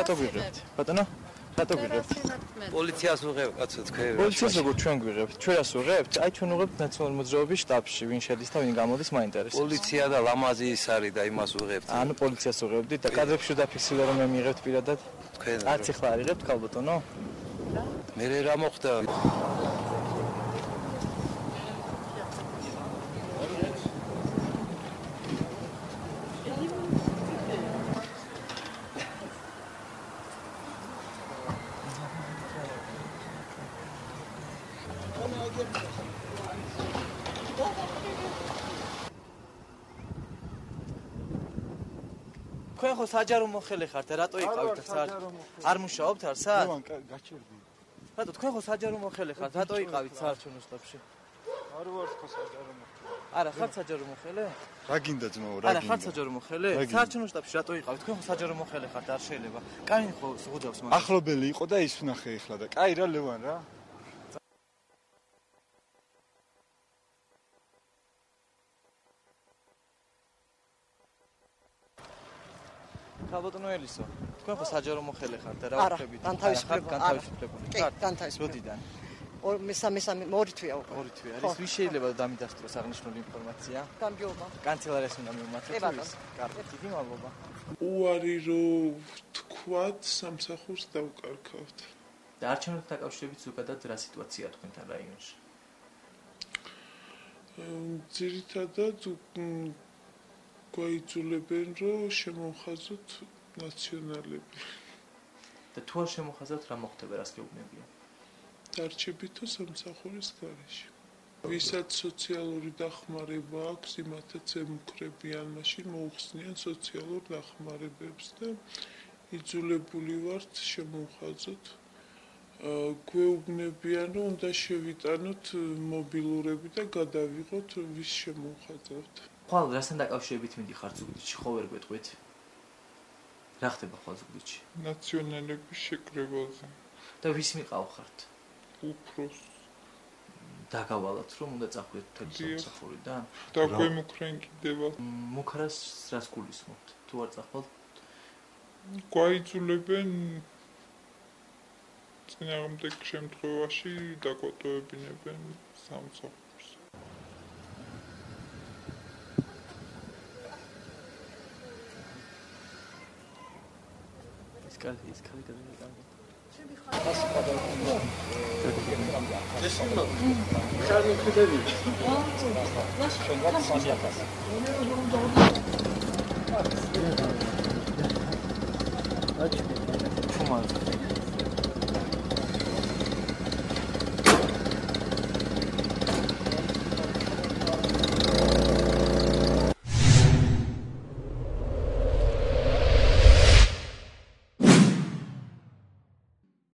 რატო გვიღებთ? ბატონო, რატო გვიღებთ? პოლიციას უღებ, კაცო, თქვენ. პოლიციას როგორ ჩვენ გვიღებთ? ჩვენ რას უღებთ? აი ჩვენ უღებთ ნაციონალური მოძრაობის შტაბში, ვინ შედის და ვინ გამოდის მაინტერესებს. პოლიცია და ლამაზი ის არის და იმას უღებთ. ანუ პოლიციას უღებდით და კადრებში დაფიქსირდა რომ მე მიიღებთ პირადად. თქვენ. არც ახლა არ იღებთ ქალბატონო? მე რა მოხდა? თქვენ ხო საჯარო მოხელე ხართ, რატო იყავით საჯარო? არ მუშაობთ არსად? გაჩერდი. რატო თქვენ ხო საჯარო მოხელე ხართ, რატო იყავით საარჩევნო შტაბში? არ ვარ ხო საჯარო მოხელე. არა, ხართ საჯარო მოხელე? რა გინდა ძმაო, რა გინდა? არა, ხართ საჯარო მოხელე? საარჩევნო შტაბში რატო იყავით? თქვენ ხო საჯარო მოხელე ხართ, არ შეიძლება. კაინ ხო ზღუდავს მაგას. ახლობელი იყო და ის ვნახე ეხლა და კაი რა ლევან რა. ქალბატონო ელისო, თქვენ ხო საჯარო მოხელე ხართ და რა ვხდებით? არა, განთავისუფლებული. განთავისუფლებული. როდიდან? ორი თვეა უკვე. ორი თვე არის. ვის შეიძლება დამიდასტუროს აღნიშნული ინფორმაცია? გამგეობა. კანცელარიას უნდა მივმართოთ. კარგი, დიდი მადლობა. უარი რომ თქვათ სამსახურს დავკარგავთ. და არჩევნებთან დაკავშირებით ზოგადად რა სიტუაციაა თქვენთან რაიონში? ძირითადად გვაიძულებენ რომ შემოვხაზოთ ნაციონალები. და თუ არ შემოხაზავთ რა მოხდება, რას გეუბნებიან? დარჩებითო სამსახურის გარეშე. ვისაც სოციალური დახმარება აქვს, იმათაც ემუქრებიან, მაშინ მოუხსნიან სოციალურ დახმარებებს და იძულებული ვართ შემოვხაზოთ. გვეუბნებიან, რომ უნდა შევიტანოთ მობილურები და გადავიღოთ ვის შემოვხაზავთ. ხვალ რასთან დაკავშირებით მიდიხართ ზუგდიდში, ხო ვერ გვეტყვით? რა ხდება ხვალ ზუგდიდში? ნაციონალების შეკრებაზე. და ვის მიყავხართ? უფროს. დაგავალათ რომ უნდა წახვიდეთ მთელი სამსახურიდან? დაგვემუქრენ კიდევაც. მუქრას რას გულისხმობთ? თუ არ წახვალთ? გვაიძულებენ წინააღმდეგ შემთხვევაში დაგვატოვებინებენ სამსახურს. ის კალი გადაგიტანო. Чумал.